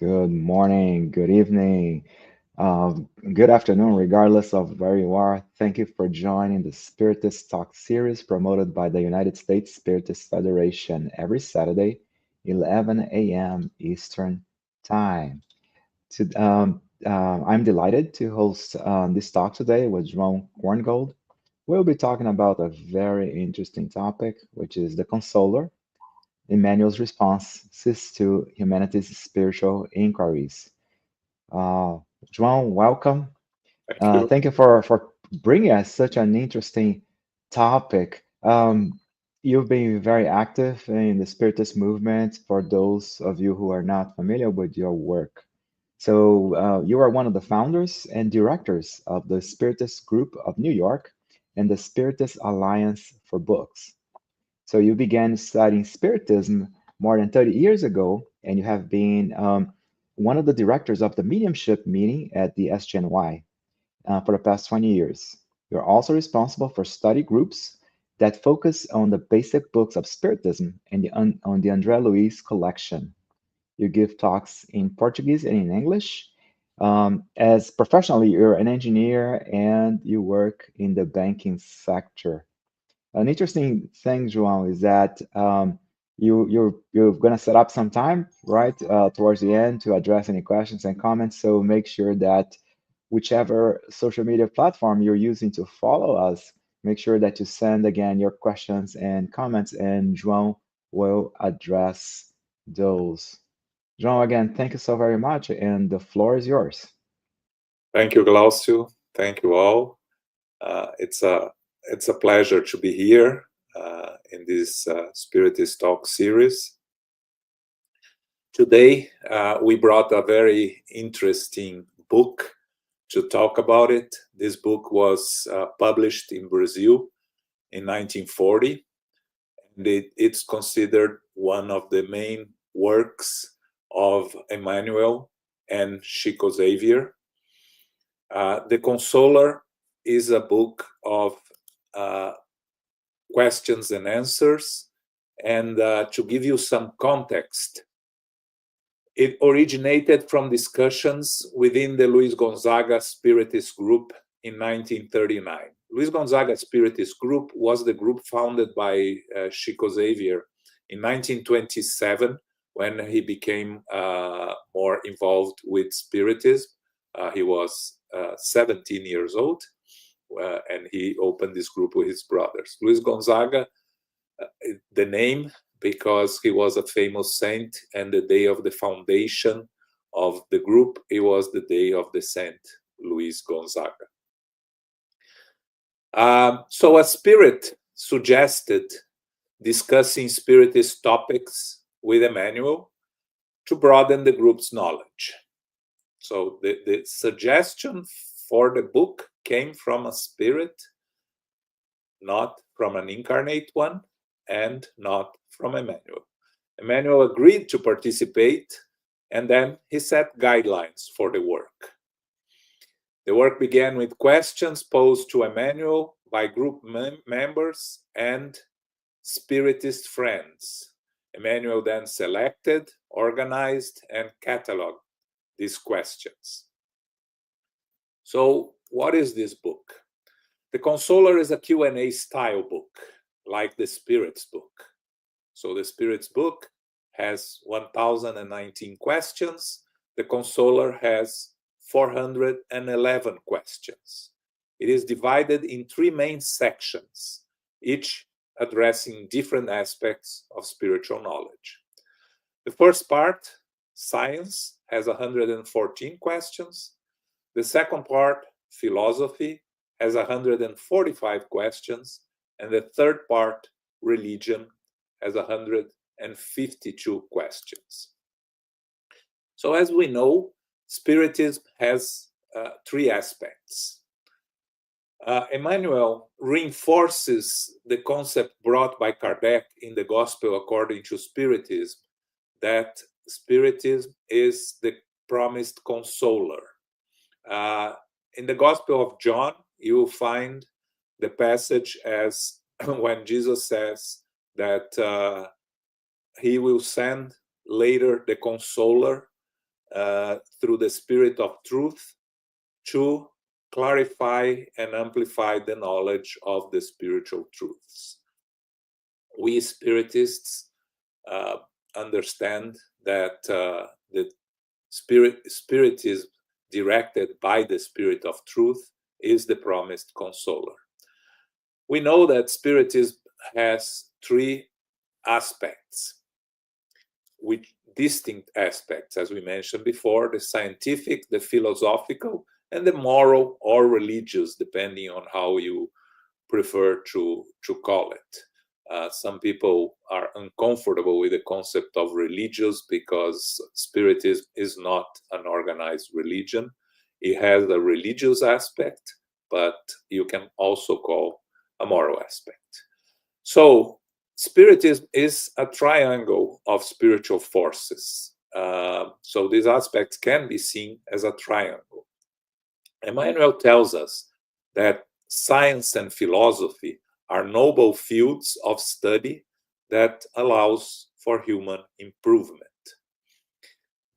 Good morning, good evening, uh, good afternoon, regardless of where you are. Thank you for joining the Spiritist Talk series promoted by the United States Spiritist Federation every Saturday, 11 a.m. Eastern Time. I'm delighted to host this talk today with João Korngold. We'll be talking about a very interesting topic, which is the consoler. Emmanuel's responses to humanity's spiritual inquiries. Uh, João, welcome. Thank you. Thank you for bringing us such an interesting topic. You've been very active in the Spiritist movement for those of you who are not familiar with your work. So, you are one of the founders and directors of the Spiritist Group of New York and the Spiritist Alliance for Books. So you began studying Spiritism more than 30 years ago, and you have been one of the directors of the mediumship meeting at the SGNY for the past 20 years. You're also responsible for study groups that focus on the basic books of Spiritism and on the Andre Luiz Collection. You give talks in Portuguese and in English. As professionally, you're an engineer and you work in the banking sector. An interesting thing, João, is that you're gonna set up some time, right, towards the end to address any questions and comments. So make sure that whichever social media platform you're using to follow us, make sure that you send again your questions and comments, and João will address those. João, again, thank you so very much, and the floor is yours. Thank you, Glaucio. Thank you all. It's a pleasure to be here in this Spiritist Talk series. Today, we brought a very interesting book to talk about it. This book was published in Brazil in 1940, and it's considered one of the main works of Emmanuel and Chico Xavier. The Consoler is a book of questions and answers. And to give you some context, it originated from discussions within the Luiz Gonzaga Spiritist group in 1939. Luiz Gonzaga Spiritist group was the group founded by Chico Xavier in 1927 when he became more involved with Spiritism. He was 17 years old, and he opened this group with his brothers. Luiz Gonzaga, the name, because he was a famous saint, and the day of the foundation of the group, it was the day of the Saint Luiz Gonzaga. So a spirit suggested discussing Spiritist topics with Emmanuel to broaden the group's knowledge. So the suggestion for the book came from a spirit, not from an incarnate one, and not from Emmanuel. Emmanuel agreed to participate, and then he set guidelines for the work. The work began with questions posed to Emmanuel by group members and Spiritist friends. Emmanuel then selected, organized, and cataloged these questions. So, what is this book? The Consoler is a Q&A style book, like the Spirit's book. So the Spirit's book has 1,019 questions. The Consoler has 411 questions. It is divided in three main sections, each addressing different aspects of spiritual knowledge. The first part, science, has 114 questions. The second part, philosophy, has 145 questions. And the third part, religion, has 152 questions. So as we know, Spiritism has three aspects. Emmanuel reinforces the concept brought by Kardec in the Gospel according to Spiritism, that Spiritism is the promised consoler. In the Gospel of John, you will find the passage as when Jesus says that he will send later the consoler, through the Spirit of Truth to clarify and amplify the knowledge of the spiritual truths. We Spiritists understand that the Spiritism directed by the Spirit of Truth is the promised consoler. We know that Spiritism has three aspects, which distinct aspects, as we mentioned before: the scientific, the philosophical, and the moral or religious, depending on how you prefer to call it. Some people are uncomfortable with the concept of religious because Spiritism is not an organized religion. It has a religious aspect, but you can also call a moral aspect. So Spiritism is a triangle of spiritual forces. So these aspects can be seen as a triangle. Emmanuel tells us that science and philosophy are noble fields of study that allows for human improvement.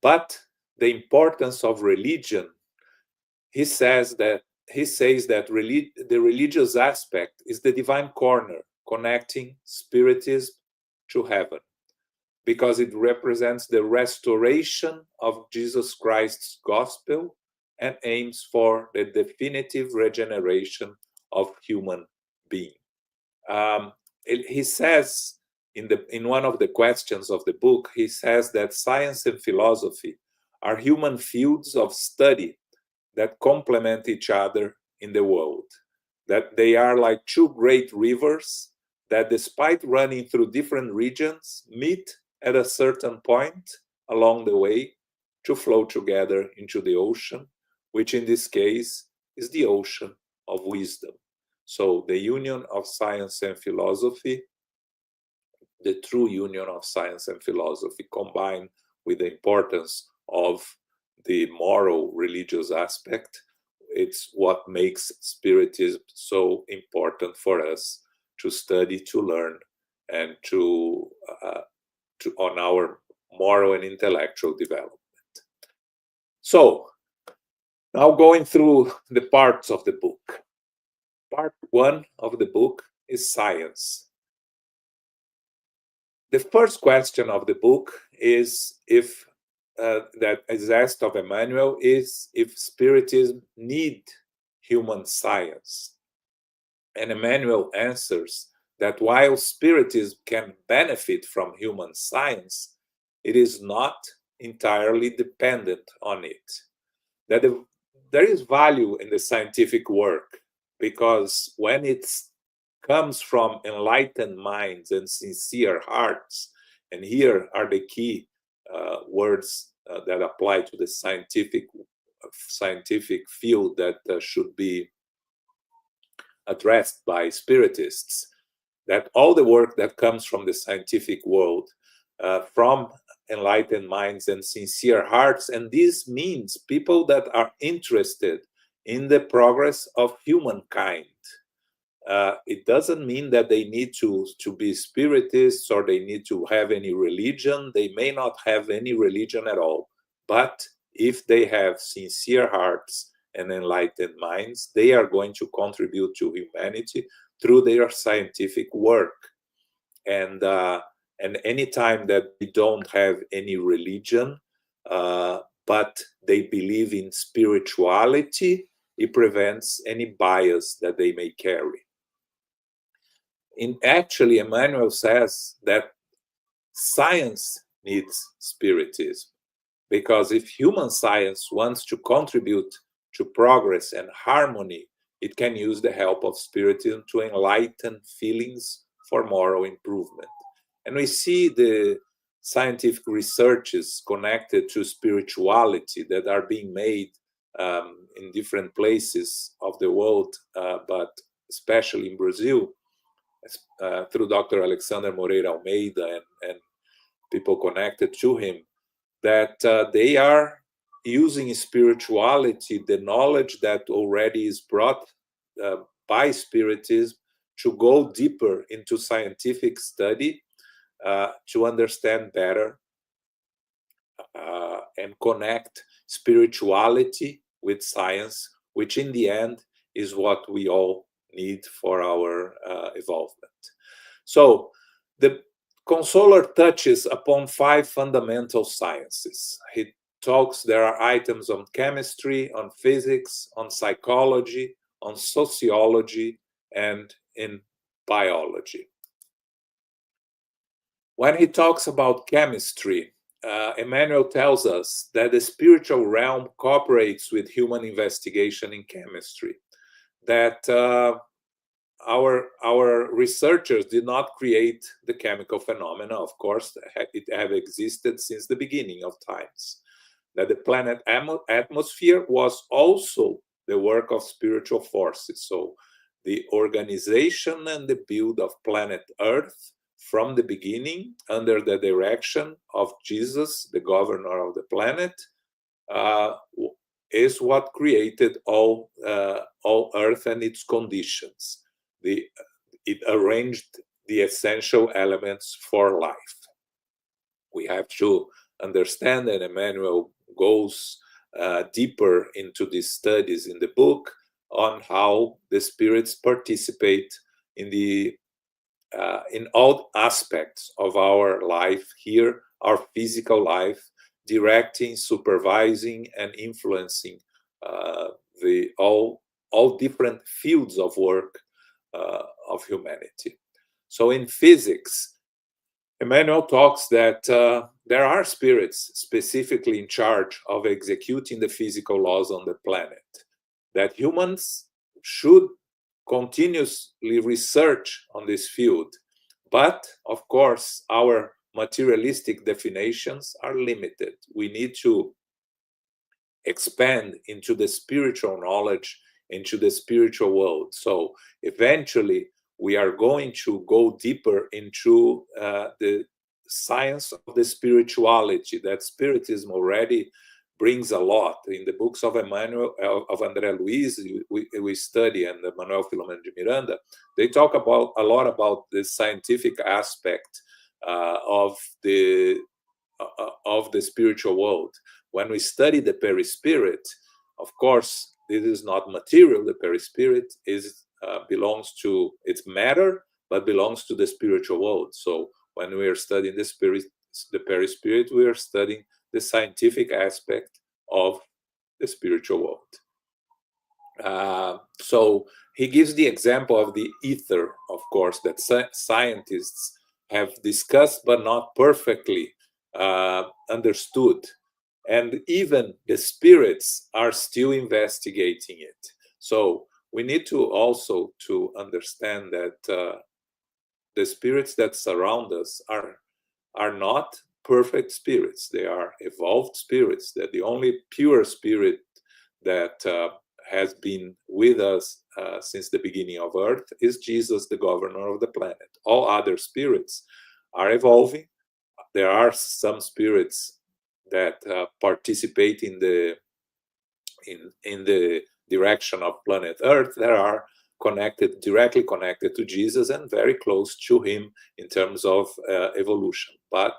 But the importance of religion, he says that the religious aspect is the divine corner connecting Spiritism to heaven, because it represents the restoration of Jesus Christ's gospel and aims for the definitive regeneration of human being. He says in one of the questions of the book, he says that science and philosophy are human fields of study that complement each other in the world, that they are like two great rivers that, despite running through different regions, meet at a certain point along the way to flow together into the ocean, which in this case is the ocean of wisdom. So the union of science and philosophy, the true union of science and philosophy, combined with the importance of the moral religious aspect, it's what makes Spiritism so important for us to study, to learn, and to on our moral and intellectual development. So now going through the parts of the book. Part 1 of the book is science. The first question of the book is that is asked of Emmanuel is if Spiritism need human science. And Emmanuel answers that while Spiritism can benefit from human science, it is not entirely dependent on it. That there is value in the scientific work, because when it comes from enlightened minds and sincere hearts, and here are the key words that apply to the scientific field that should be addressed by Spiritists, that all the work that comes from the scientific world, from enlightened minds and sincere hearts, and this means people that are interested in the progress of humankind. It doesn't mean that they need to be Spiritists or they need to have any religion. They may not have any religion at all, but if they have sincere hearts and enlightened minds, they are going to contribute to humanity through their scientific work. And any time that they don't have any religion, but they believe in spirituality, it prevents any bias that they may carry. Actually, Emmanuel says that science needs Spiritism, because if human science wants to contribute to progress and harmony, it can use the help of Spiritism to enlighten feelings for moral improvement. And we see the scientific researches connected to spirituality that are being made in different places of the world, but especially in Brazil, through Dr. Alexander Moreira Almeida and people connected to him, that they are using spirituality, the knowledge that already is brought by Spiritism, to go deeper into scientific study, to understand better and connect spirituality with science, which in the end is what we all need for our evolvement. So the consoler touches upon 5 fundamental sciences. He talks, there are items on chemistry, on physics, on psychology, on sociology, and in biology. When he talks about chemistry, Emmanuel tells us that the spiritual realm cooperates with human investigation in chemistry, that our researchers did not create the chemical phenomena. Of course, it have existed since the beginning of times. That the planet atmosphere was also the work of spiritual forces. So the organization and the build of planet Earth from the beginning, under the direction of Jesus, the governor of the planet, is what created all Earth and its conditions. It arranged the essential elements for life. We have to understand that Emmanuel goes deeper into these studies in the book on how the spirits participate in all aspects of our life here, our physical life, directing, supervising, and influencing all different fields of work of humanity. So in physics, Emmanuel talks that there are spirits specifically in charge of executing the physical laws on the planet, that humans should continuously research on this field. But, of course, our materialistic definitions are limited. We need to expand into the spiritual knowledge, into the spiritual world. So eventually, we are going to go deeper into the science of the spirituality that Spiritism already brings a lot. In the books of Emmanuel, of Andre Luiz, we study, and Manuel Filomeno de Miranda, they talk a lot about the scientific aspect of the spiritual world. When we study the perispirit, of course, this is not material. The perispirit belongs to its matter, but belongs to the spiritual world. So when we are studying the perispirit, we are studying the scientific aspect of the spiritual world. So he gives the example of the ether, of course, that scientists have discussed but not perfectly understood. And even the spirits are still investigating it. So we need to also understand that the spirits that surround us are not perfect spirits. They are evolved spirits. That the only pure spirit that has been with us since the beginning of Earth is Jesus, the governor of the planet. All other spirits are evolving. There are some spirits that participate in the direction of planet Earth that are directly connected to Jesus and very close to him in terms of evolution. But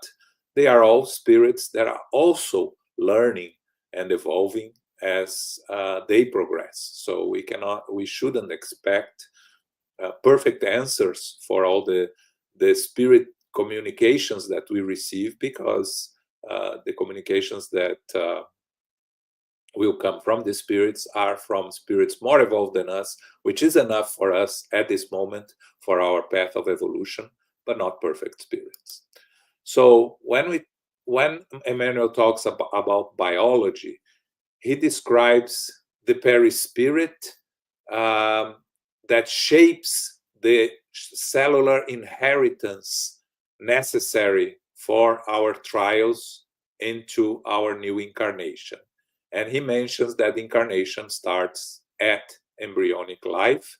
they are all spirits that are also learning and evolving as they progress. So we shouldn't expect perfect answers for all the spirit communications that we receive, because the communications that will come from the spirits are from spirits more evolved than us, which is enough for us at this moment for our path of evolution, but not perfect spirits. So when Emmanuel talks about biology, he describes the perispirit that shapes the cellular inheritance necessary for our trials into our new incarnation. And he mentions that incarnation starts at embryonic life,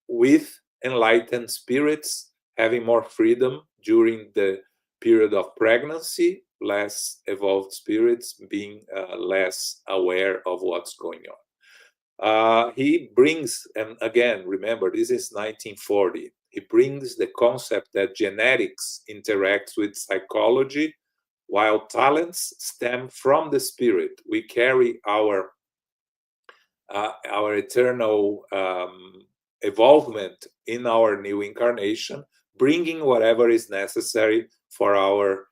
with enlightened spirits having more freedom during the period of pregnancy, less evolved spirits being less aware of what's going on. He brings, and again, remember, this is 1940, he brings the concept that genetics interacts with psychology while talents stem from the spirit. We carry our eternal evolvement in our new incarnation, bringing whatever is necessary for our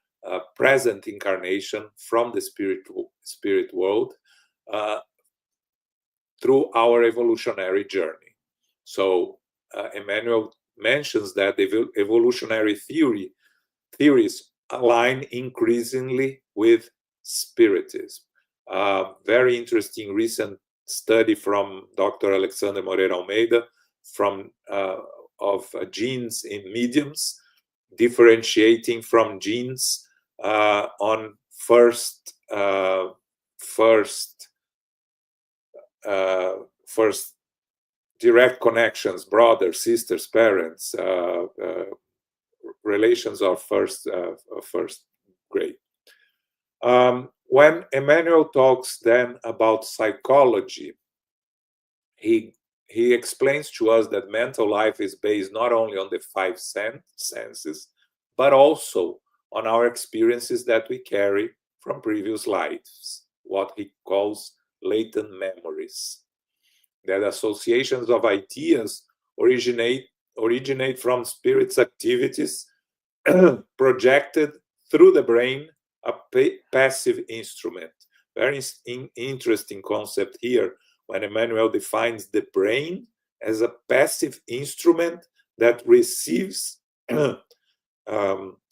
present incarnation from the spirit world through our evolutionary journey. So Emmanuel mentions that evolutionary theories align increasingly with Spiritism. Very interesting recent study from Dr. Alexander Moreira Almeida of genes in mediums, differentiating from genes on first direct connections, brothers, sisters, parents, relations of first grade. When Emmanuel talks then about psychology, he explains to us that mental life is based not only on the five senses, but also on our experiences that we carry from previous lives, what he calls latent memories. That associations of ideas originate from spirit's activities projected through the brain, a passive instrument. Very interesting concept here when Emmanuel defines the brain as a passive instrument that receives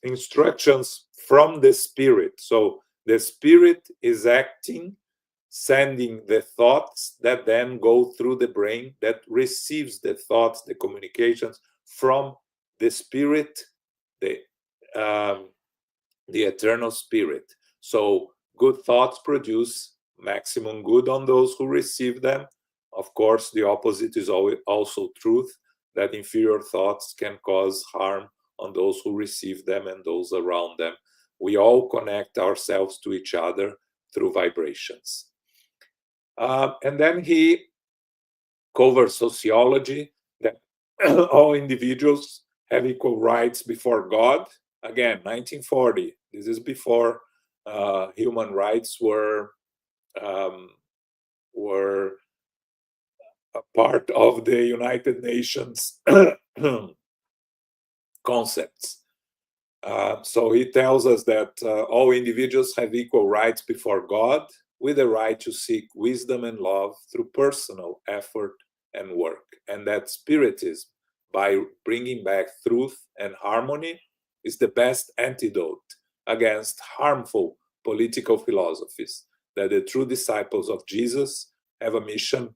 instructions from the spirit. So the spirit is acting, sending the thoughts that then go through the brain that receives the thoughts, the communications from the spirit, the eternal spirit. So good thoughts produce maximum good on those who receive them. Of course, the opposite is also truth, that inferior thoughts can cause harm on those who receive them and those around them. We all connect ourselves to each other through vibrations. And then he covers sociology, that all individuals have equal rights before God. Again, 1940. This is before human rights were a part of the United Nations concepts. So he tells us that all individuals have equal rights before God, with the right to seek wisdom and love through personal effort and work. And that Spiritism, by bringing back truth and harmony, is the best antidote against harmful political philosophies, that the true disciples of Jesus have a mission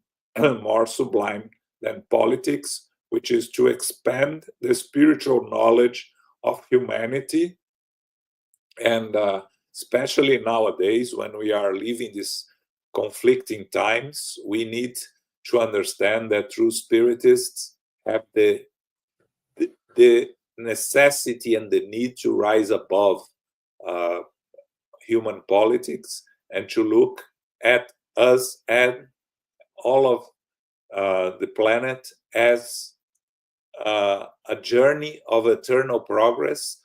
more sublime than politics, which is to expand the spiritual knowledge of humanity. And especially nowadays, when we are living these conflicting times, we need to understand that true Spiritists have the necessity and the need to rise above human politics and to look at us and all of the planet as a journey of eternal progress,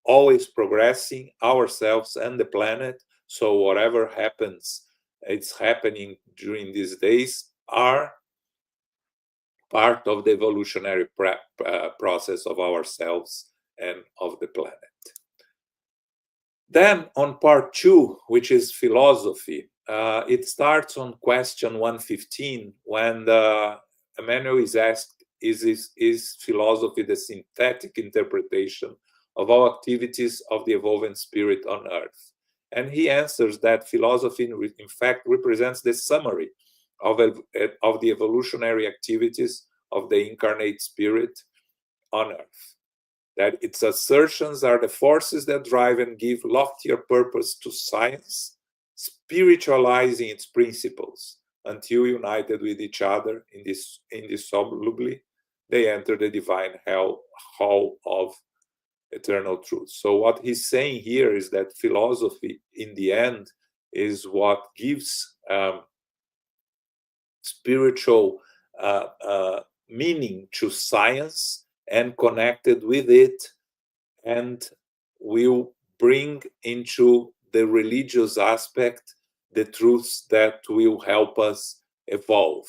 always progressing ourselves and the planet. So whatever happens, it's happening during these days, are part of the evolutionary process of ourselves and of the planet. Then on part 2, which is philosophy, it starts on question 115, when Emmanuel is asked, is philosophy the synthetic interpretation of all activities of the evolving spirit on earth? And he answers that philosophy, in fact, represents the summary of the evolutionary activities of the incarnate spirit on earth. That its assertions are the forces that drive and give loftier purpose to science, spiritualizing its principles until, united with each other indissolubly, they enter the divine hall of eternal truth. So what he's saying here is that philosophy, in the end, is what gives spiritual meaning to science, and connected with it, and will bring into the religious aspect the truths that will help us evolve.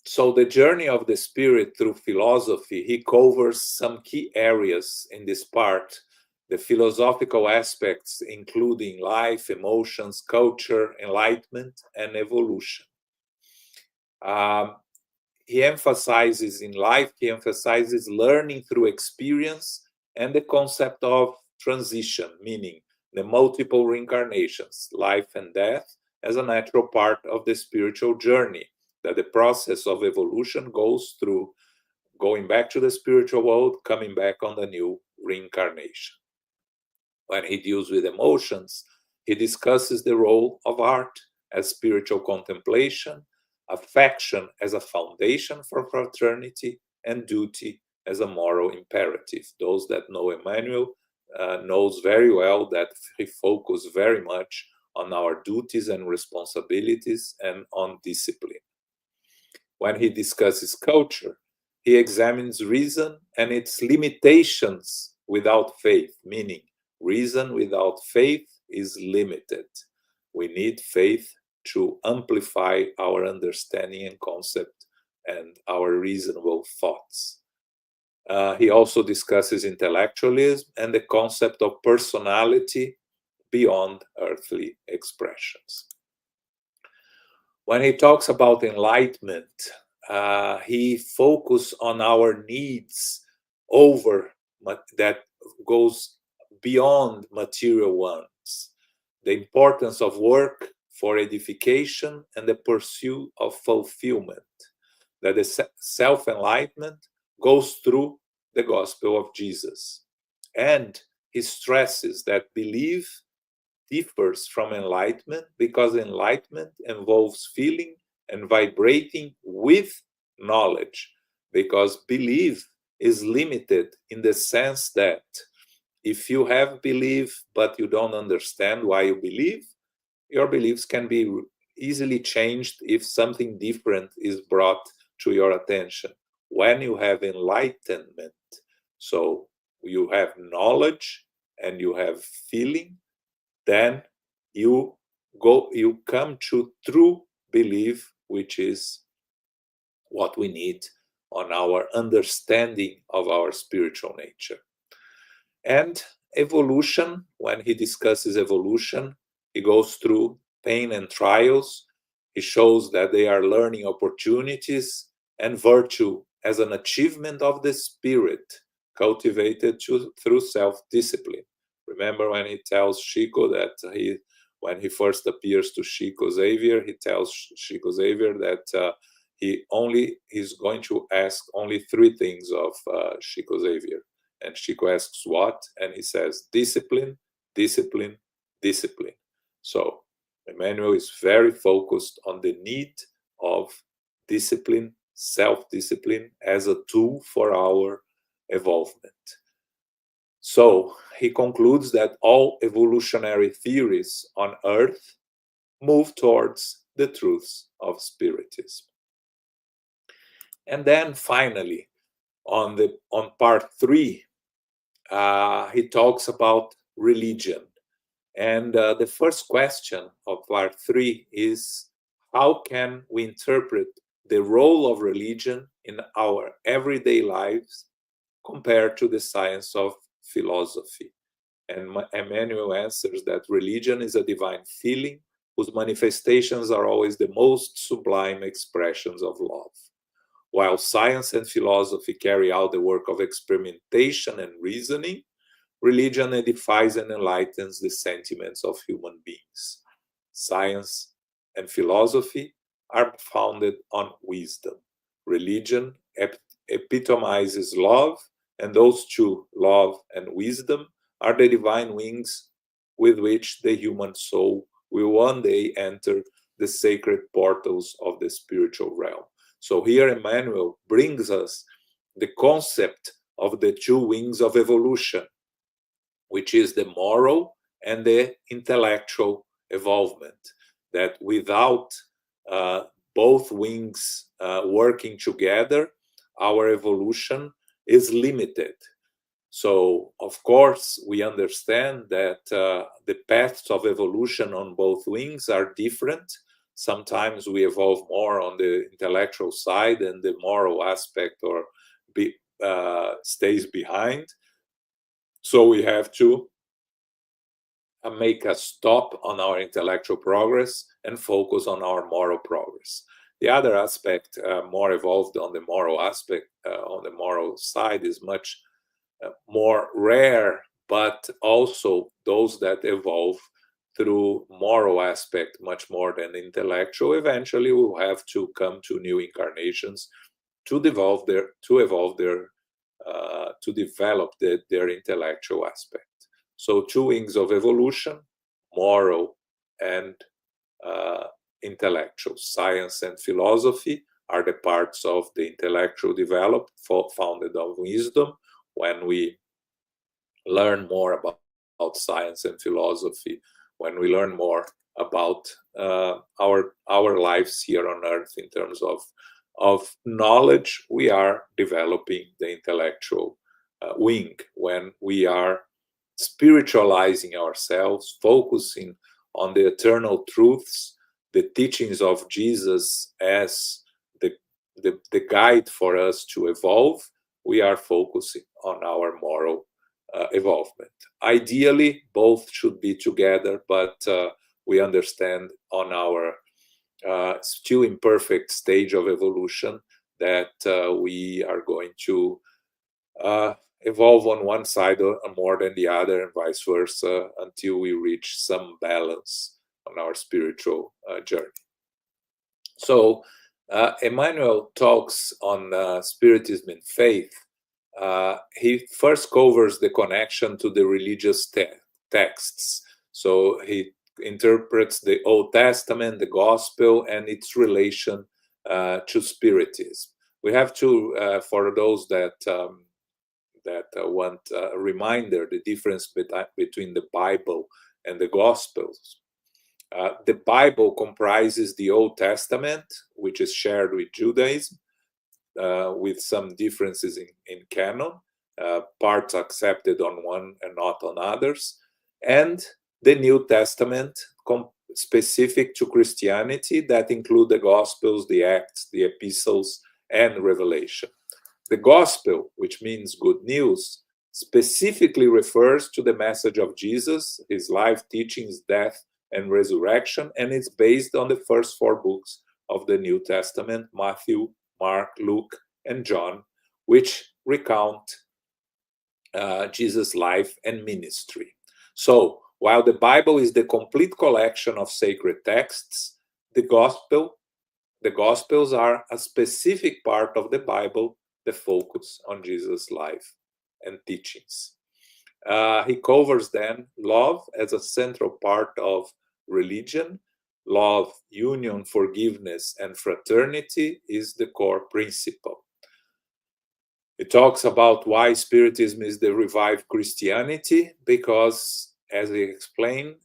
So the journey of the spirit through philosophy, he covers some key areas in this part. The philosophical aspects, including life, emotions, culture, enlightenment, and evolution. He emphasizes in life, he emphasizes learning through experience and the concept of transition, meaning the multiple reincarnations, life and death, as a natural part of the spiritual journey, that the process of evolution goes through going back to the spiritual world, coming back on the new reincarnation. When he deals with emotions, he discusses the role of art as spiritual contemplation, affection as a foundation for fraternity, and duty as a moral imperative. Those that know Emmanuel knows very well that he focuses very much on our duties and responsibilities and on discipline. When he discusses culture, he examines reason and its limitations without faith, meaning reason without faith is limited. We need faith to amplify our understanding and concept and our reasonable thoughts. He also discusses intellectualism and the concept of personality beyond earthly expressions. When he talks about enlightenment, he focuses on our needs that goes beyond material ones. The importance of work for edification and the pursuit of fulfillment. That the self-enlightenment goes through the gospel of Jesus. And he stresses that belief differs from enlightenment because enlightenment involves feeling and vibrating with knowledge, because belief is limited in the sense that if you have belief but you don't understand why you believe, your beliefs can be easily changed if something different is brought to your attention. When you have enlightenment, so you have knowledge and you have feeling, then you come to true belief, which is what we need on our understanding of our spiritual nature. And evolution, when he discusses evolution, he goes through pain and trials. He shows that they are learning opportunities and virtue as an achievement of the spirit cultivated through self-discipline. Remember when he tells Chico that when he first appears to Chico Xavier, he tells Chico Xavier that he's going to ask only three things of Chico Xavier. And Chico asks what? And he says, discipline, discipline, discipline. So Emmanuel is very focused on the need of discipline, self-discipline as a tool for our evolvement. So he concludes that all evolutionary theories on Earth move towards the truths of Spiritism. And then finally, on part 3, he talks about religion. And the first question of part 3 is, how can we interpret the role of religion in our everyday lives compared to the science of philosophy? And Emmanuel answers that religion is a divine feeling whose manifestations are always the most sublime expressions of love. While science and philosophy carry out the work of experimentation and reasoning, religion edifies and enlightens the sentiments of human beings. Science and philosophy are founded on wisdom. Religion epitomizes love, and those two, love and wisdom, are the divine wings with which the human soul will one day enter the sacred portals of the spiritual realm. So here Emmanuel brings us the concept of the two wings of evolution, which is the moral and the intellectual evolvement, that without both wings working together, our evolution is limited. So, of course, we understand that the paths of evolution on both wings are different. Sometimes we evolve more on the intellectual side and the moral aspect stays behind. So we have to make a stop on our intellectual progress and focus on our moral progress. The other aspect, more evolved on the moral aspect, on the moral side, is much more rare, but also those that evolve through moral aspect much more than intellectual eventually will have to come to new incarnations to develop their intellectual aspect. So 2 wings of evolution, moral and intellectual. Science and philosophy are the parts of the intellectual developed, founded on wisdom. When we learn more about science and philosophy, when we learn more about our lives here on earth in terms of knowledge, we are developing the intellectual wing. When we are spiritualizing ourselves, focusing on the eternal truths, the teachings of Jesus as the guide for us to evolve, we are focusing on our moral evolvement. Ideally, both should be together, but we understand on our still imperfect stage of evolution that we are going to evolve on one side more than the other and vice versa until we reach some balance on our spiritual journey. So Emmanuel talks on Spiritism and faith. He first covers the connection to the religious texts. So he interprets the Old Testament, the Gospel, and its relation to Spiritism. We have to, for those that want a reminder, the difference between the Bible and the Gospels. The Bible comprises the Old Testament, which is shared with Judaism, with some differences in canon, parts accepted on one and not on others, and the New Testament specific to Christianity that include the Gospels, the Acts, the Epistles, and Revelation. The Gospel, which means good news, specifically refers to the message of Jesus, his life, teachings, death, and resurrection, and it's based on the first 4 books of the New Testament, Matthew, Mark, Luke, and John, which recount Jesus' life and ministry. So, while the Bible is the complete collection of sacred texts, the Gospels are a specific part of the Bible that focus on Jesus' life and teachings. He covers then love as a central part of religion. Love, union, forgiveness, and fraternity is the core principle. It talks about why Spiritism is the revived Christianity, because, as he explained,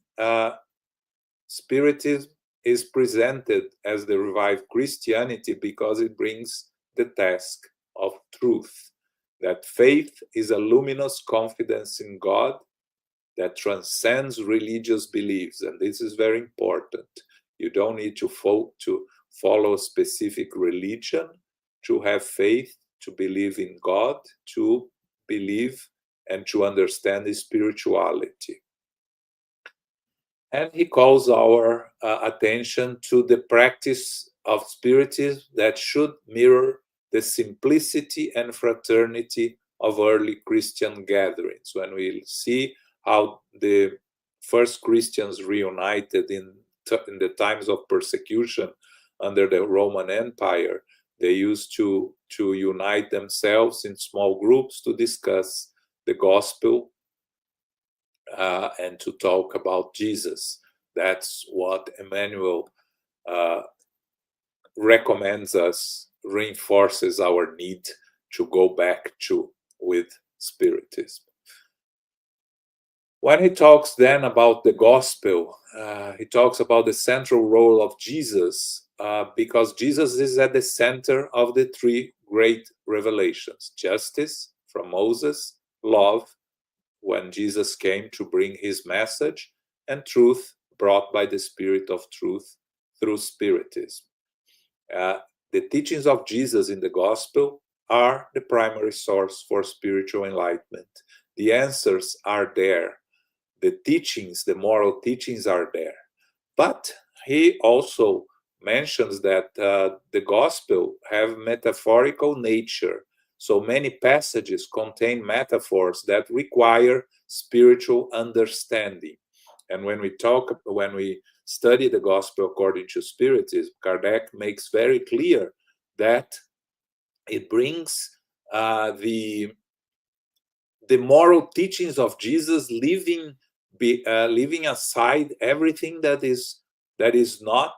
Spiritism is presented as the revived Christianity because it brings the task of truth, that faith is a luminous confidence in God that transcends religious beliefs. And this is very important. You don't need to follow a specific religion to have faith, to believe in God, to believe and to understand the spirituality. And he calls our attention to the practice of Spiritism that should mirror the simplicity and fraternity of early Christian gatherings. When we see how the first Christians reunited in the times of persecution under the Roman Empire, they used to unite themselves in small groups to discuss the gospel and to talk about Jesus. That's what Emmanuel recommends us, reinforces our need to go back to with Spiritism. When he talks then about the gospel, he talks about the central role of Jesus, because Jesus is at the center of the 3 great revelations: justice from Moses, love, when Jesus came to bring his message, and truth brought by the Spirit of truth through Spiritism. The teachings of Jesus in the Gospel are the primary source for spiritual enlightenment. The answers are there. The teachings, the moral teachings are there. But he also mentions that the Gospel have metaphorical nature. So many passages contain metaphors that require spiritual understanding. And when we study the Gospel according to Spiritism, Kardec makes very clear that it brings the moral teachings of Jesus, leaving aside everything that is not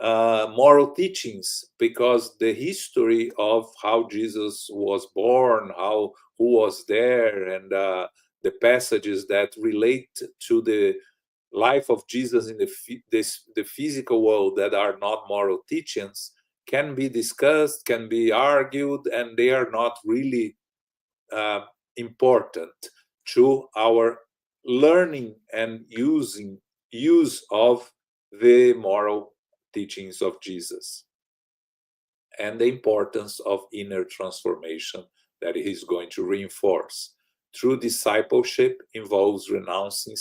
moral teachings, because the history of how Jesus was born, who was there, and the passages that relate to the life of Jesus in the physical world that are not moral teachings can be discussed, can be argued, and they are not really important to our learning and use of the moral teachings of Jesus, and the importance of inner transformation that he's going to reinforce. True discipleship involves renouncing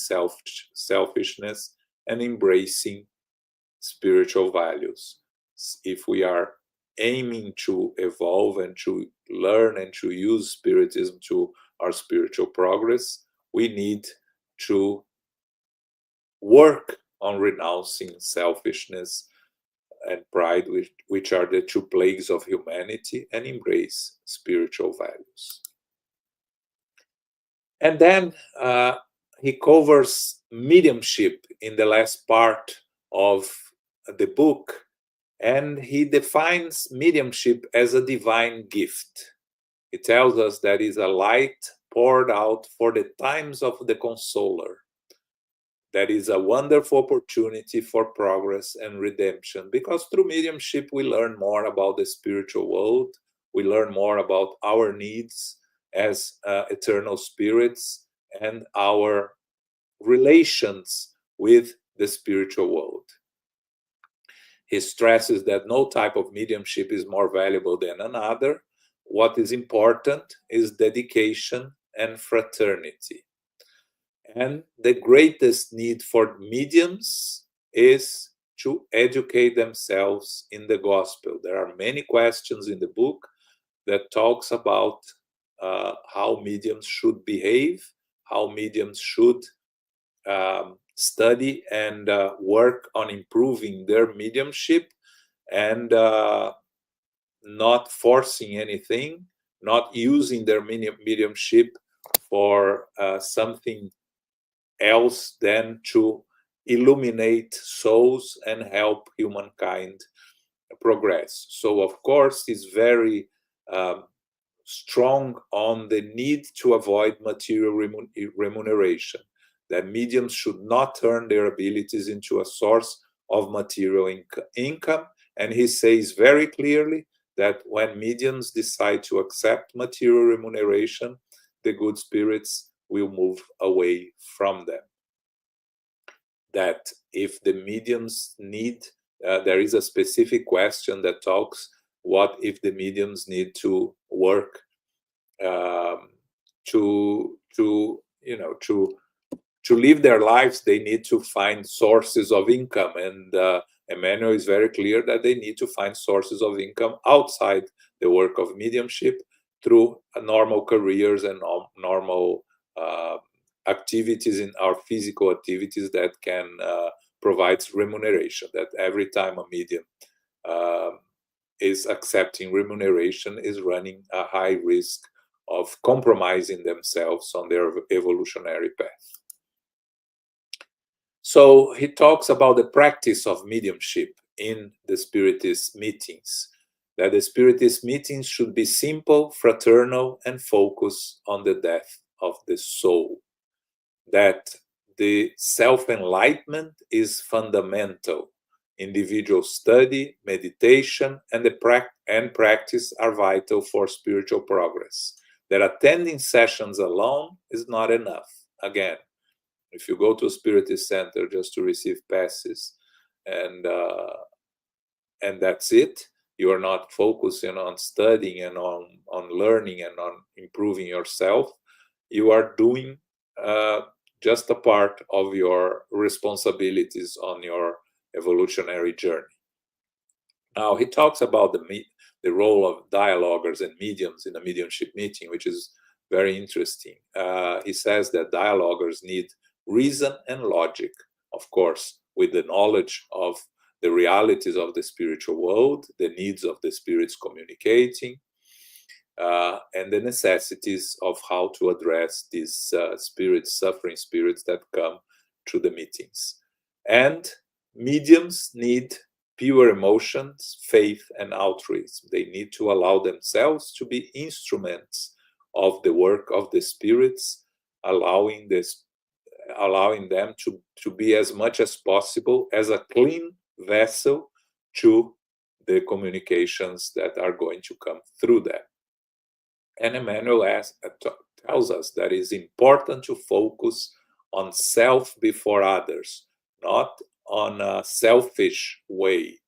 selfishness and embracing spiritual values. If we are aiming to evolve and to learn and to use Spiritism to our spiritual progress, we need to work on renouncing selfishness and pride, which are the two plagues of humanity, and embrace spiritual values. And then he covers mediumship in the last part of the book, and he defines mediumship as a divine gift. He tells us that is a light poured out for the times of the consoler. That is a wonderful opportunity for progress and redemption, because through mediumship we learn more about the spiritual world, we learn more about our needs as eternal spirits and our relations with the spiritual world. He stresses that no type of mediumship is more valuable than another. What is important is dedication and fraternity. And the greatest need for mediums is to educate themselves in the gospel. There are many questions in the book that talks about how mediums should behave, how mediums should study and work on improving their mediumship, and not forcing anything, not using their mediumship for something else than to illuminate souls and help humankind progress. So, of course, he's very strong on the need to avoid material remuneration, that mediums should not turn their abilities into a source of material income. And he says very clearly that when mediums decide to accept material remuneration, the good spirits will move away from them. That if the mediums need, there is a specific question that talks, what if the mediums need to work to live their lives? They need to find sources of income, and Emmanuel is very clear that they need to find sources of income outside the work of mediumship through normal careers and normal activities in our physical activities that can provide remuneration. That every time a medium is accepting remuneration is running a high risk of compromising themselves on their evolutionary path. So he talks about the practice of mediumship in the Spiritist meetings, that the Spiritist meetings should be simple, fraternal, and focus on the death of the soul. That the self-enlightenment is fundamental. Individual study, meditation, and practice are vital for spiritual progress. that attending sessions alone is not enough. Again, if you go to a Spiritist center just to receive passes and that's it, you are not focusing on studying and on learning and on improving yourself, you are doing just a part of your responsibilities on your evolutionary journey. Now, he talks about the role of dialoguers and mediums in a mediumship meeting, which is very interesting. He says that dialoguers need reason and logic, of course, with the knowledge of the realities of the spiritual world, the needs of the spirits communicating, and the necessities of how to address these suffering spirits that come to the meetings. And mediums need pure emotions, faith, and altruism. They need to allow themselves to be instruments of the work of the spirits, allowing them to be as much as possible as a clean vessel to the communications that are going to come through them. And Emmanuel tells us that it's important to focus on self before others, not on a selfish way.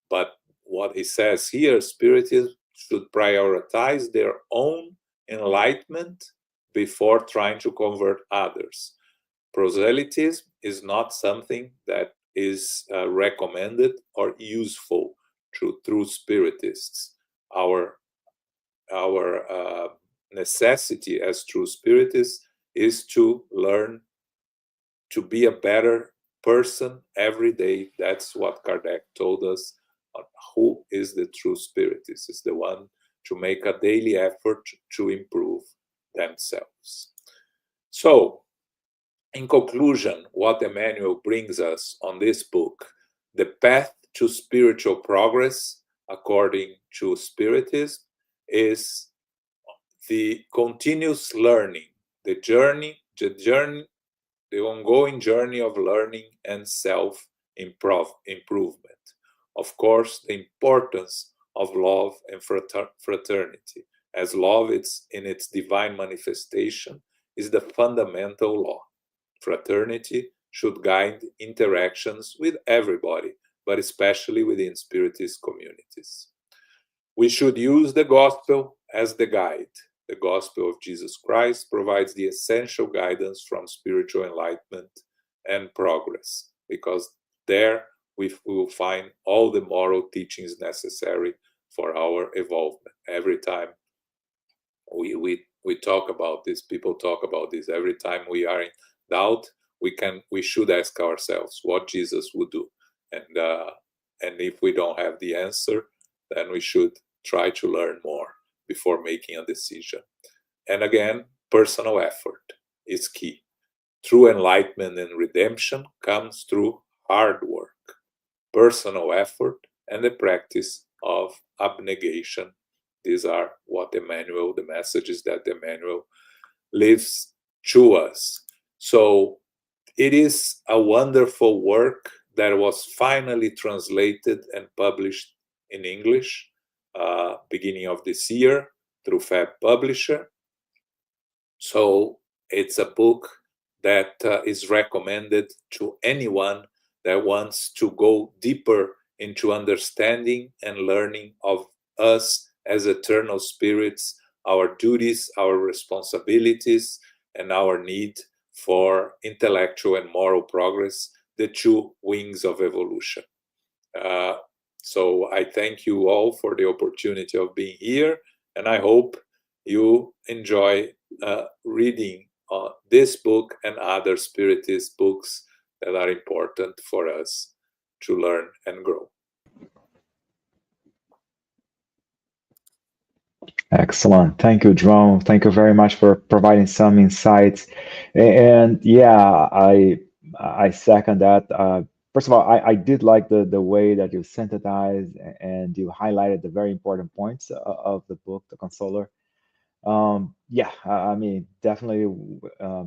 But what he says here, Spiritism should prioritize their own enlightenment before trying to convert others. Proselytism is not something that is recommended or useful through Spiritists. Our necessity as true Spiritists is to learn to be a better person every day. That's what Kardec told us on who is the true Spiritist. Is the one to make a daily effort to improve themselves. So, in conclusion, what Emmanuel brings us on this book, the path to spiritual progress, according to Spiritism, is the continuous learning, the ongoing journey of learning and self-improvement. Of course, the importance of love and fraternity, as love in its divine manifestation is the fundamental law. Fraternity should guide interactions with everybody, but especially within Spiritist communities. We should use the gospel as the guide. The gospel of Jesus Christ provides the essential guidance from spiritual enlightenment and progress, because there we will find all the moral teachings necessary for our evolvement. Every time we talk about this, people talk about this, every time we are in doubt, we should ask ourselves what Jesus would do, and if we don't have the answer, then we should try to learn more before making a decision. And again, personal effort is key. True enlightenment and redemption comes through hard work, personal effort, and the practice of abnegation. These are the messages that Emmanuel lives to us. So it is a wonderful work that was finally translated and published in English beginning of this year through Fab Publisher. So it's a book that is recommended to anyone that wants to go deeper into understanding and learning of us as eternal spirits, our duties, our responsibilities, and our need for intellectual and moral progress, the two wings of evolution. So I thank you all for the opportunity of being here, and I hope you enjoy reading this book and other Spiritist books that are important for us to learn and grow. Excellent. Thank you, João. Thank you very much for providing some insights. And yeah, I second that. First of all, I did like the way that you synthesized and you highlighted the very important points of the book, The Consoler. Yeah, I mean, definitely,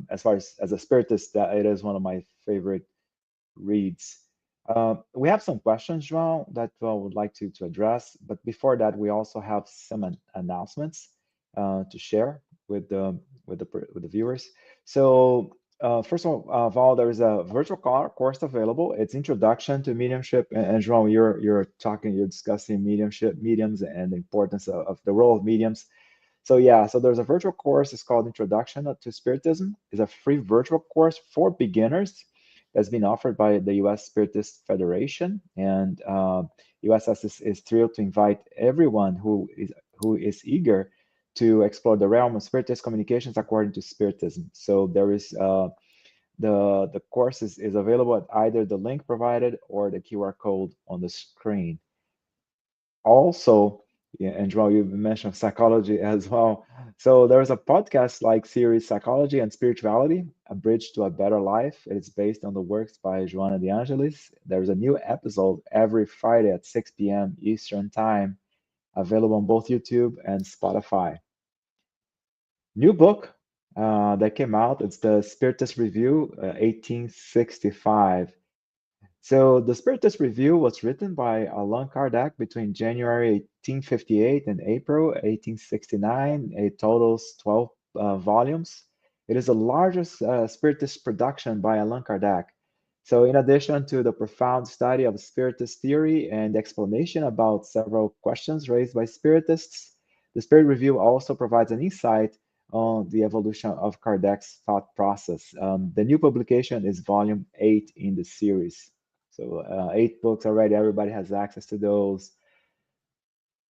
as far as a spiritist, that it is one of my favorite reads. We have some questions, João, that I would like to address. But before that, we also have some announcements to share. with the viewers. So first of all, there is a virtual course available. It's Introduction to Mediumship, and João, you're discussing mediums, and the importance of the role of mediums. So yeah, so there's a virtual course. It's called Introduction to Spiritism. It's a free virtual course for beginners that's been offered by the U.S. Spiritist Federation, and USS is thrilled to invite everyone who is eager to explore the realm of Spiritist communications according to Spiritism. So there is the course is available at either the link provided or the QR code on the screen. Also, yeah, and João, you mentioned psychology as well. So there's a podcast like series Psychology and Spirituality, A Bridge to a Better Life. It is based on the works by Joana de Angelis. There's a new episode every Friday at 6 p.m. Eastern Time, available on both YouTube and Spotify. New book that came out, it's the Spiritist Review 1865. So the Spiritist Review was written by Allan Kardec between January 1858 and April 1869. It totals 12 volumes. It is the largest Spiritist production by Allan Kardec. So in addition to the profound study of Spiritist theory and explanation about several questions raised by Spiritists, the Spirit Review also provides an insight on the evolution of Kardec's thought process. The new publication is volume 8 in the series. So 8 books already, everybody has access to those.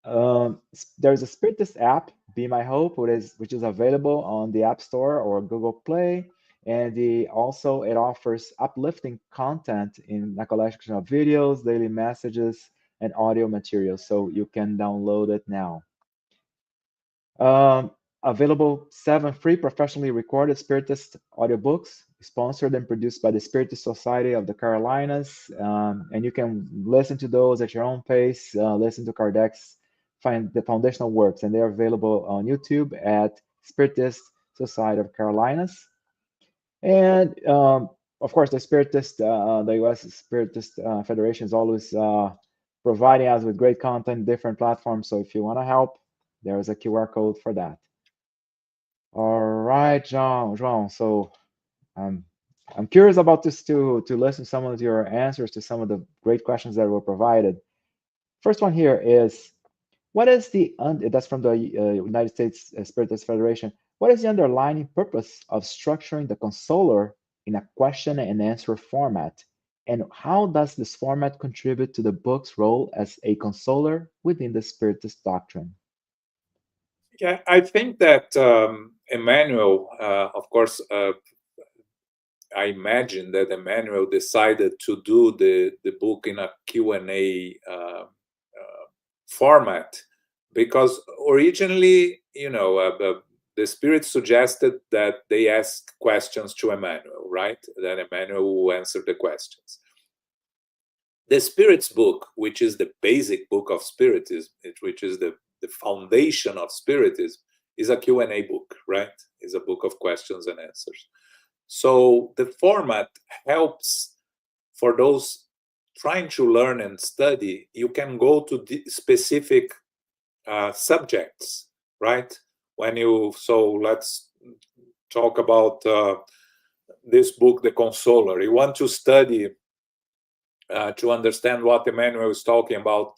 There's a Spiritist app, Be My Hope, which is available on the App Store or Google Play. And it offers uplifting content in a collection of videos, daily messages, and audio materials. So you can download it now. Available 7 free professionally recorded Spiritist audiobooks, sponsored and produced by the Spiritist Society of the Carolinas. And you can listen to those at your own pace, listen to Kardec's the foundational works, and they're available on YouTube at Spiritist Society of Carolinas. And of course, the U.S. Spiritist Federation is always providing us with great content, different platforms. So if you want to help, there is a QR code for that. All right, João. So I'm curious about this to listen to some of your answers to some of the great questions that were provided. First one here is, what is that's from the United States Spiritist Federation. What is the underlying purpose of structuring the consoler in a question and answer format? And how does this format contribute to the book's role as a consoler within the Spiritist doctrine? Yeah, I think that Emmanuel, of course, I imagine that Emmanuel decided to do the book in a Q&A format because originally, the Spirit suggested that they ask questions to Emmanuel, right? Then Emmanuel will answer the questions. The Spirit's book, which is the basic book of Spiritism, which is the foundation of Spiritism, is a Q&A book, right? It's a book of questions and answers. So the format helps for those trying to learn and study. You can go to the specific subjects, right? So let's talk about this book, The Consoler. You want to study to understand what Emmanuel is talking about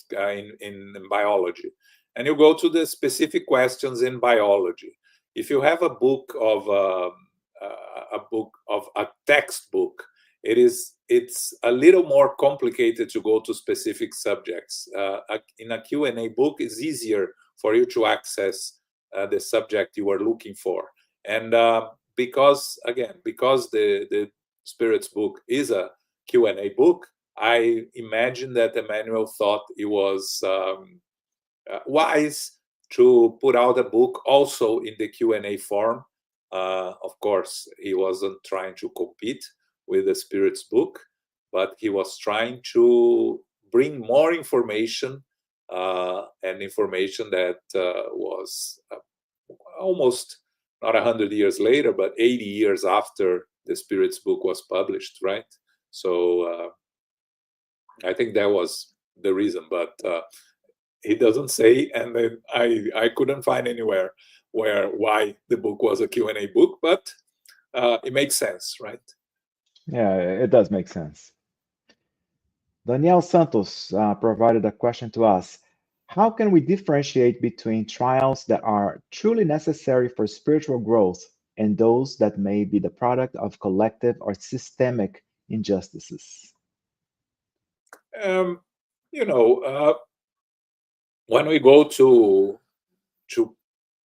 in biology. And you go to the specific questions in biology. If you have a book of a textbook, it's a little more complicated to go to specific subjects. In a Q&A book, it's easier for you to access the subject you are looking for. And because the Spirit's book is a Q&A book, I imagine that Emmanuel thought it was wise to put out a book also in the Q&A form. Of course, he wasn't trying to compete with the Spirit's book, but he was trying to bring more information and information that was almost not 100 years later, but 80 years after the Spirit's book was published, right? So I think that was the reason. But he doesn't say, and then I couldn't find anywhere why the book was a Q&A book, but it makes sense, right? Yeah, it does make sense. Daniel Santos provided a question to us. How can we differentiate between trials that are truly necessary for spiritual growth and those that may be the product of collective or systemic injustices? Um, when we go to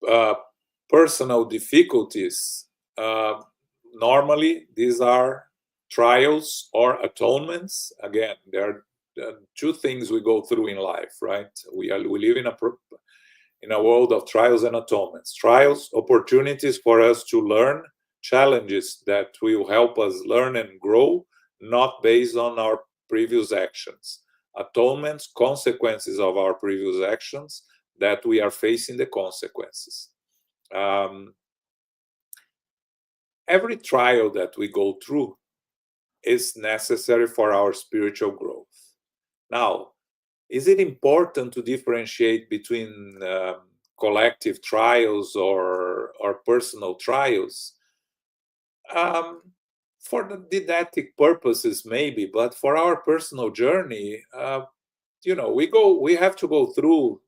uh, personal difficulties, normally these are trials or atonements. Again, there are two things we go through in life, right? We live in a world of trials and atonements. Trials, opportunities for us to learn, challenges that will help us learn and grow, not based on our previous actions. Atonements, consequences of our previous actions, that we are facing the consequences. Every trial that we go through is necessary for our spiritual growth. Now, is it important to differentiate between collective trials or personal trials? For the didactic purposes, maybe, but for our personal journey, we have to go through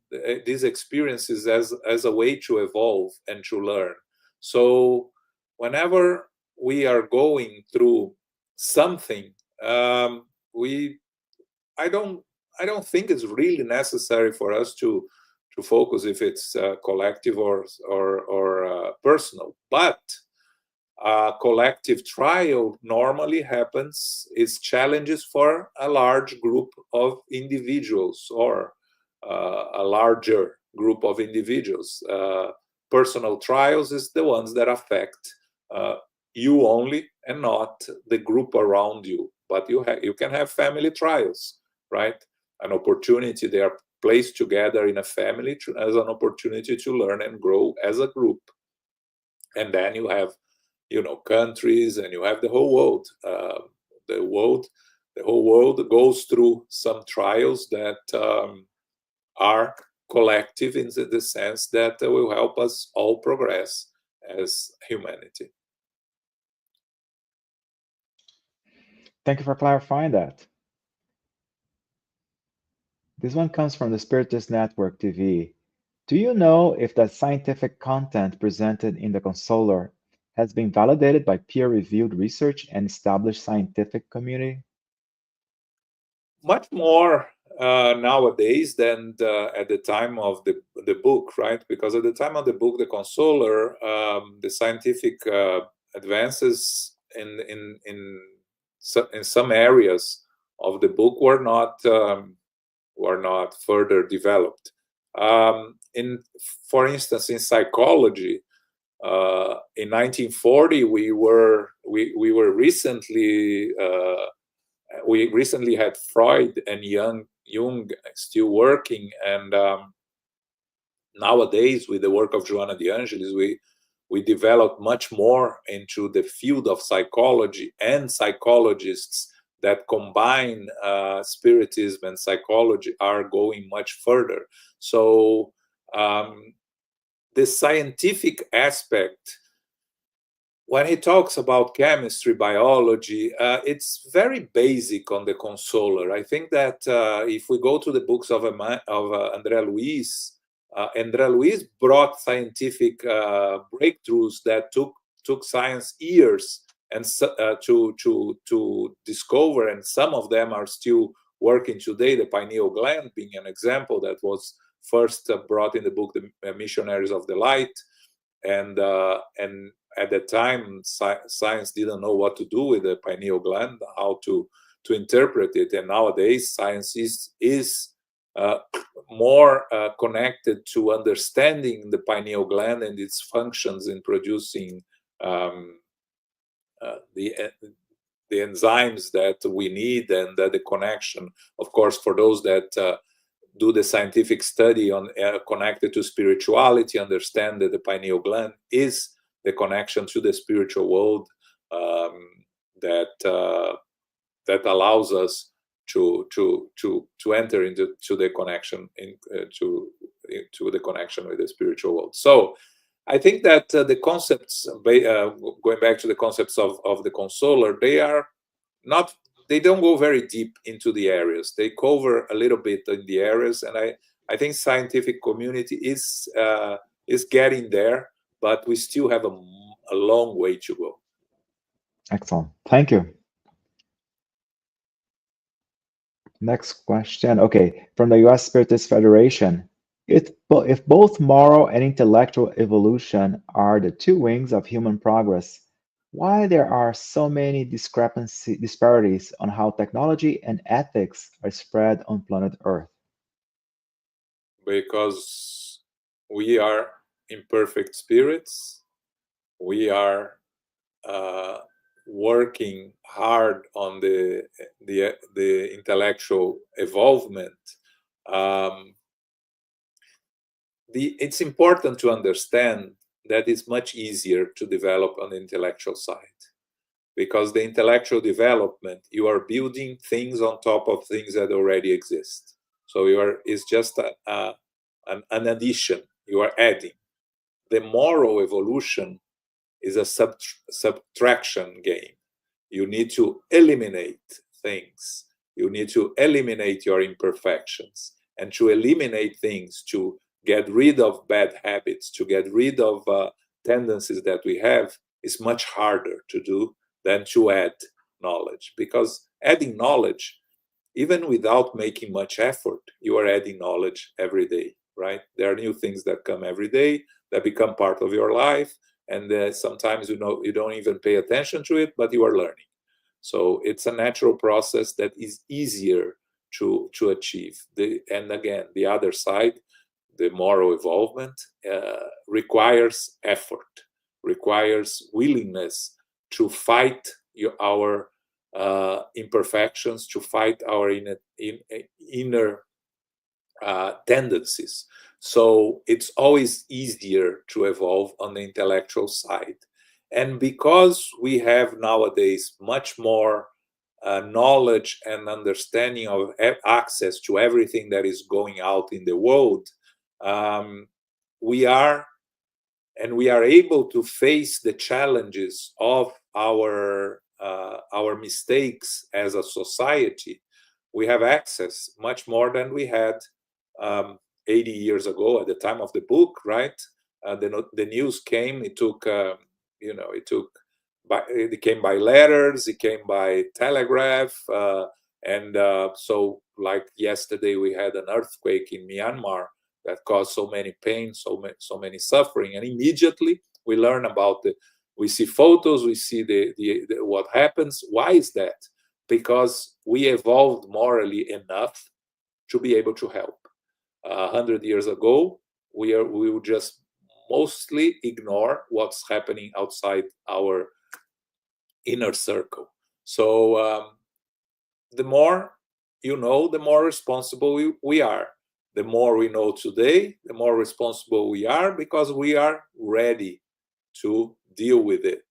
these experiences as a way to evolve and to learn. So whenever we are going through something, I don't think it's really necessary for us to focus if it's collective or personal. But collective trial normally happens is challenges for a large group of individuals or a larger group of individuals. Personal trials is the ones that affect you only and not the group around you. But you can have family trials, right? An opportunity, they are placed together in a family as an opportunity to learn and grow as a group. And then you have countries, and you have the whole world. The whole world goes through some trials that are collective in the sense that will help us all progress as humanity. Thank you for clarifying that. This one comes from the Spiritist Network TV. Do you know if the scientific content presented in the Consoler has been validated by peer-reviewed research and established scientific community? Much more nowadays than at the time of the book, right? Because at the time of the book, the Consoler, the scientific advances in some areas of the book were not further developed. For instance, in psychology, in 1940, we recently had Freud and Jung still working, and nowadays with the work of Joanna de Angelis, we developed much more into the field of psychology, and psychologists that combine Spiritism and psychology are going much further. So the scientific aspect, when he talks about chemistry, biology, it's very basic on the Consoler. I think that if we go to the books of Andre Luiz, Andre Luiz brought scientific breakthroughs that took science years and to discover, and some of them are still working today. The pineal gland being an example that was first brought in the book, The Missionaries of the Light, and at that time, science didn't know what to do with the pineal gland, how to interpret it. And nowadays, science is more connected to understanding the pineal gland and its functions in producing the enzymes that we need, and the connection, of course, for those that do the scientific study on connected to spirituality, understand that the pineal gland is the connection to the spiritual world that allows us to enter into the connection to the connection with the spiritual world. So I think that the concepts, going back to the concepts of the consoler, they don't go very deep into the areas. They cover a little bit in the areas, and I think scientific community is getting there, but we still have a long way to go. Excellent. Thank you. Next question. Okay, from the U.S. Spiritist Federation. If both moral and intellectual evolution are the two wings of human progress, why there are so many disparities on how technology and ethics are spread on planet Earth? Because we are imperfect spirits. We are working hard on the intellectual evolvement. It's important to understand that it's much easier to develop on the intellectual side, because the intellectual development, you are building things on top of things that already exist. So it's just an addition. You are adding. The moral evolution is a subtraction game. You need to eliminate things. You need to eliminate your imperfections, and to eliminate things, to get rid of bad habits, to get rid of tendencies that we have, is much harder to do than to add knowledge. Because adding knowledge, even without making much effort, you are adding knowledge every day, right? There are new things that come every day that become part of your life, and sometimes you don't even pay attention to it, but you are learning. So it's a natural process that is easier to achieve. And again, the other side, the moral evolvement, requires effort, requires willingness to fight our imperfections, to fight our inner tendencies. So it's always easier to evolve on the intellectual side. And because we have nowadays much more knowledge and understanding of access to everything that is going out in the world, we are able to face the challenges of our mistakes as a society. We have access much more than we had 80 years ago at the time of the book, right? The news came. It came by letters. It came by telegraph, so like yesterday we had an earthquake in Myanmar that caused so many pain, so many suffering, and immediately we learn about we see photos, we see what happens. Why is that? Because we evolved morally enough to be able to help. 100 years ago, we would just mostly ignore what's happening outside our inner circle. So the more you know, the more responsible we are. The more we know today, the more responsible we are, because we are ready to deal with it.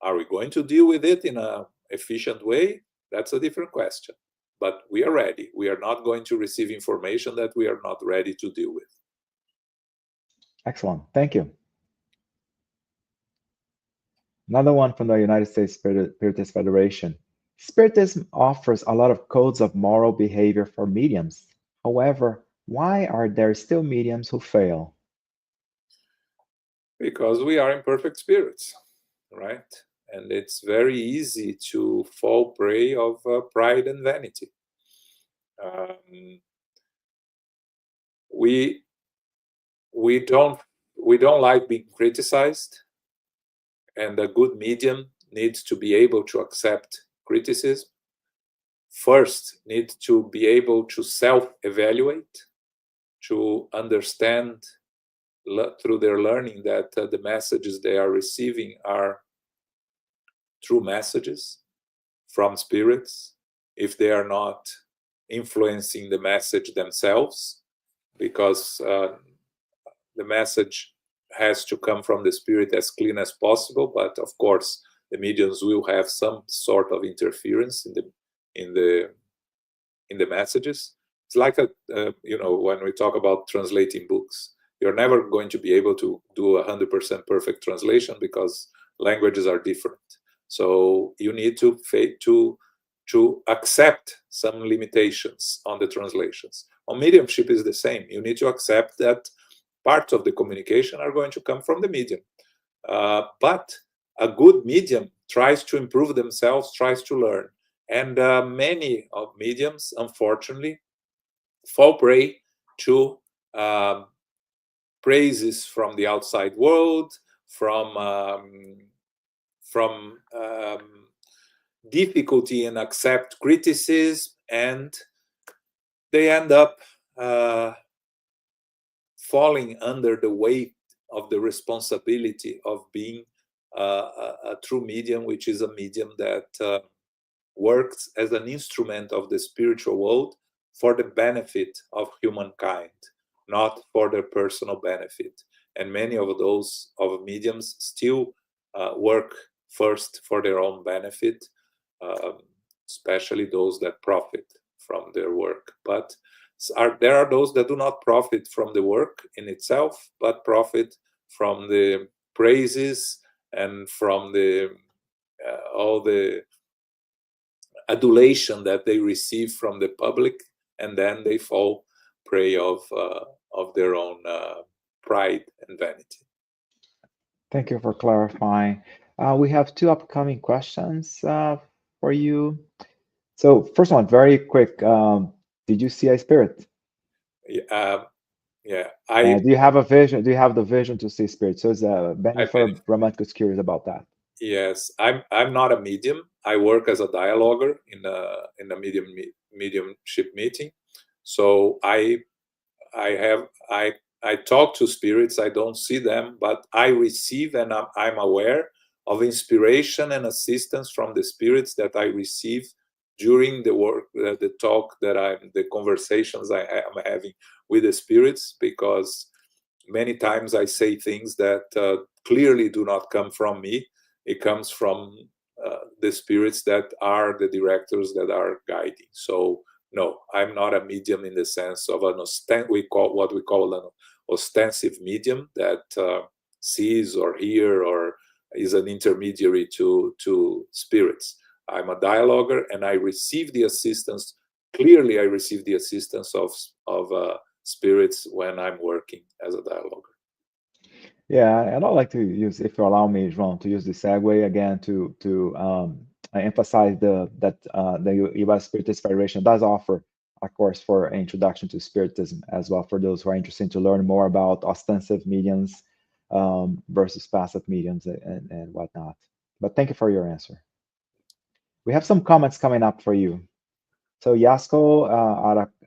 Are we going to deal with it in an efficient way? That's a different question. But we are ready. We are not going to receive information that we are not ready to deal with. Excellent. Thank you. Another one from the United States Spiritist Federation. Spiritism offers a lot of codes of moral behavior for mediums. However, why are there still mediums who fail? Because we are imperfect spirits, right? And it's very easy to fall prey of pride and vanity. We don't like being criticized, and a good medium needs to be able to accept criticism. First, need to be able to self-evaluate, to understand through their learning that the messages they are receiving are true messages from spirits, if they are not influencing the message themselves, because the message has to come from the spirit as clean as possible. But of course, the mediums will have some sort of interference in the in the messages. It's like when we talk about translating books, you're never going to be able to do 100% perfect translation because languages are different. So you need to accept some limitations on the translations. On mediumship is the same. You need to accept that parts of the communication are going to come from the medium. But a good medium tries to improve themselves, tries to learn. And many of mediums, unfortunately, fall prey to praises from the outside world, from difficulty in accept criticism, and they end up falling under the weight of the responsibility of being a true medium, which is a medium that works as an instrument of the spiritual world for the benefit of humankind, not for their personal benefit. And many of those mediums still work first for their own benefit, especially those that profit from their work. But there are those that do not profit from the work in itself, but profit from the praises and from all the adulation that they receive from the public, and then they fall prey of their own pride and vanity. Thank you for clarifying. We have two upcoming questions for you. So first one, very quick. Did you see a spirit? Yeah. Do you have a vision? Do you have the vision to see spirit? So it's a benefit for romantic curious about that. Yes, I'm not a medium. I work as a dialoguer in a mediumship meeting. So I talk to spirits. I don't see them, but I receive and I'm aware of inspiration and assistance from the spirits that I receive during the work, the talk the conversations I am having with the spirits, because many times I say things that clearly do not come from me. It comes from the spirits that are the directors that are guiding. So no, I'm not a medium in the sense of what we call an ostensive medium that sees or hears or is an intermediary to spirits. I'm a dialoguer, and I receive the assistance. Clearly, I receive the assistance of spirits when I'm working as a dialoguer. Yeah, and I'd like to use, if you allow me, João, to use the segue again to emphasize that the U.S. Spiritist Federation does offer a course for introduction to Spiritism as well for those who are interested to learn more about ostensive mediums versus passive mediums and whatnot. But thank you for your answer. We have some comments coming up for you. So Yasko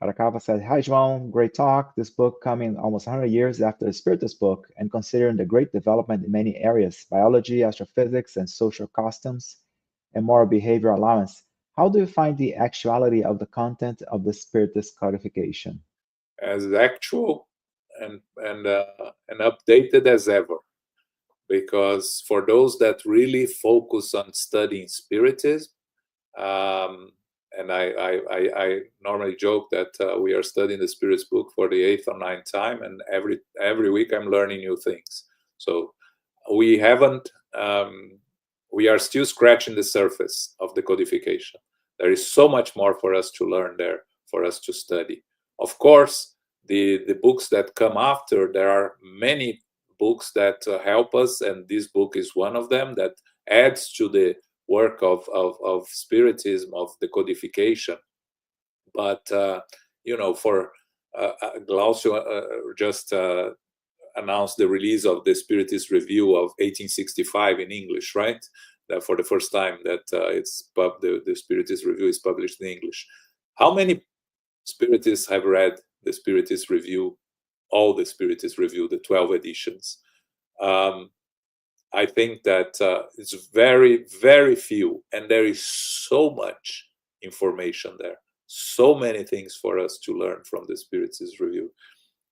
Arakawa said, "Hi, João, great talk. This book coming almost 100 years after the Spiritist book and considering the great development in many areas, biology, astrophysics, and social customs, and moral behavior allowance. How do you find the actuality of the content of the Spiritist codification?" As actual and updated as ever. Because for those that really focus on studying Spiritism, and I normally joke that we are studying the Spirit's book for the 8th or 9th time, and every week I'm learning new things. So we haven't, we are still scratching the surface of the codification. There is so much more for us to learn there, for us to study. Of course, the books that come after, there are many books that help us, and this book is one of them that adds to the work of Spiritism, of the codification. But for Glaucio just announced the release of the Spiritist Review of 1865 in English, right? That for the first time that the Spiritist Review is published in English. How many Spiritists have read the Spiritist Review, all the Spiritist Review, the 12 editions? I think that it's very, very few, and there is so much information there, so many things for us to learn from the Spiritist Review.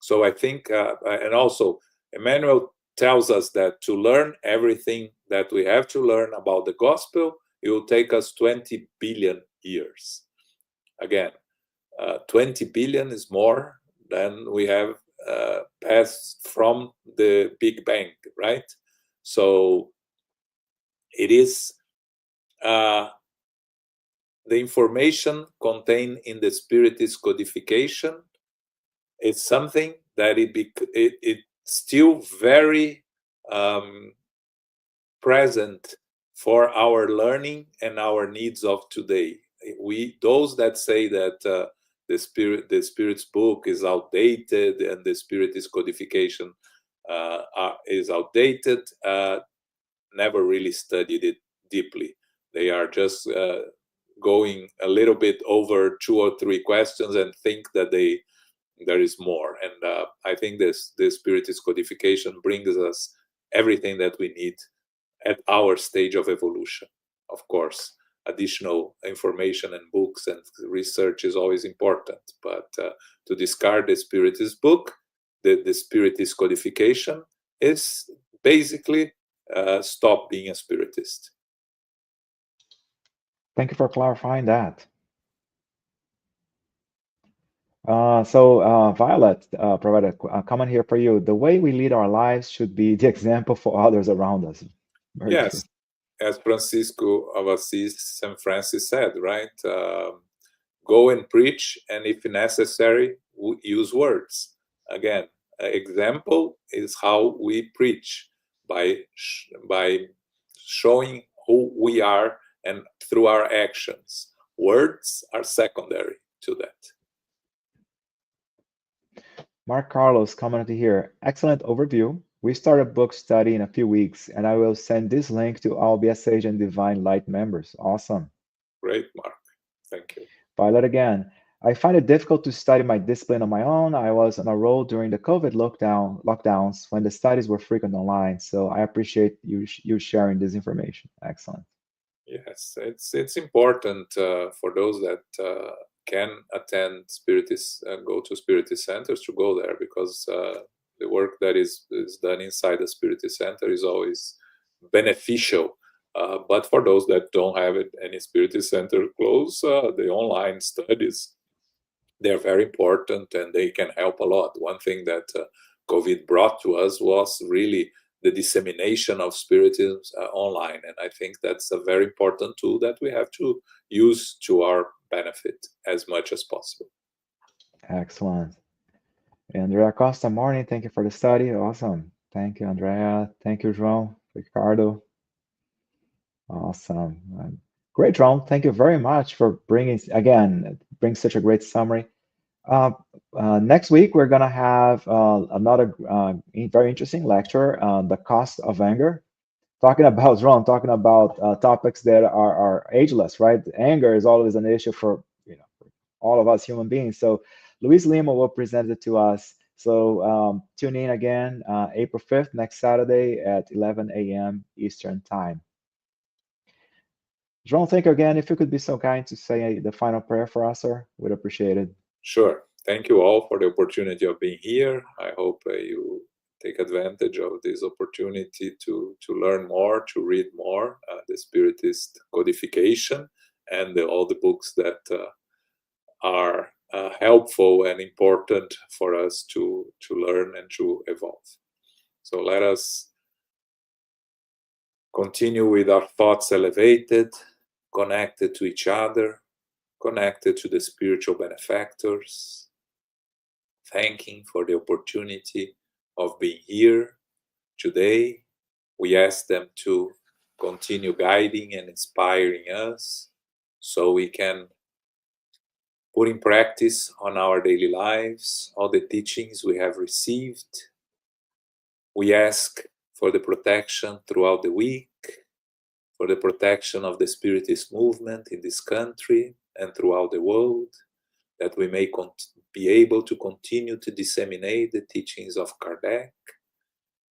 So I think, and also Emmanuel tells us that to learn everything that we have to learn about the gospel, it will take us 20 billion years. Again, 20 billion is more than we have passed from the Big Bang, right? So it is the information contained in the Spiritist codification is something that it's still very present for our learning and our needs of today. Those that say that the Spirit's book is outdated and the Spiritist codification is outdated, never really studied it deeply. They are just going a little bit over 2 or 3 questions and think that there is more. And I think this Spiritist codification brings us everything that we need at our stage of evolution. Of course, additional information and books and research is always important, but to discard the Spiritist book, the Spiritist codification is basically stop being a Spiritist. Thank you for clarifying that. So Violet provided a comment here for you. The way we lead our lives should be the example for others around us. Very Yes, true. as Francisco of Assis, St. Francis said, right? Go and preach, and if necessary, use words. Again, example is how we preach, by showing who we are and through our actions. Words are secondary to that. Mark Carlos commented here. Excellent overview. We start a book study in a few weeks, and I will send this link to all BSH and Divine Light members. Awesome. Great, Mark. Thank you. Violet again. I find it difficult to study my discipline on my own. I was on a roll during the COVID lockdowns when the studies were frequent online. So I appreciate you sharing this information. Excellent. Yes, it's important for those that can attend Spiritist, go to Spiritist centers, to go there, because the work that is done inside the Spiritist center is always beneficial. But for those that don't have any Spiritist center close, the online studies, they're very important and they can help a lot. One thing that COVID brought to us was really the dissemination of Spiritism online. And I think that's a very important tool that we have to use to our benefit as much as possible. Excellent. Andrea Costa, morning. Thank you for the study. Awesome. Thank you, Andrea. Thank you, João. Ricardo. Awesome. Great, João. Thank you very much for bringing such a great summary. Next week, we're going to have another very interesting lecture, The Cost of Anger. Talking about topics that are ageless, right? Anger is always an issue for all of us human beings. So Luis Lima will present it to us. So tune in again, April 5th, next Saturday at 11 a.m. Eastern Time. João, thank you again. If you could be so kind to say the final prayer for us, sir, we'd appreciate it. Sure. Thank you all for the opportunity of being here. I hope you take advantage of this opportunity to learn more, to read more, the Spiritist codification, and all the books that are helpful and important for us to learn and to evolve. So let us continue with our thoughts elevated, connected to each other, connected to the spiritual benefactors, thanking for the opportunity of being here today. We ask them to continue guiding and inspiring us so we can put in practice on our daily lives all the teachings we have received. We ask for the protection throughout the week, for the protection of the Spiritist movement in this country and throughout the world, that we may be able to continue to disseminate the teachings of Kardec,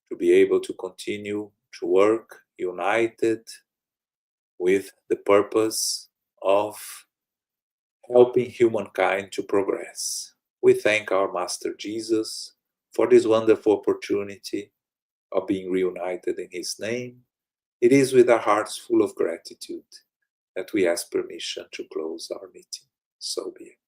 to be able to continue to work united with the purpose of helping humankind to progress. We thank our Master Jesus for this wonderful opportunity of being reunited in His name. It is with our hearts full of gratitude that we ask permission to close our meeting. So be it.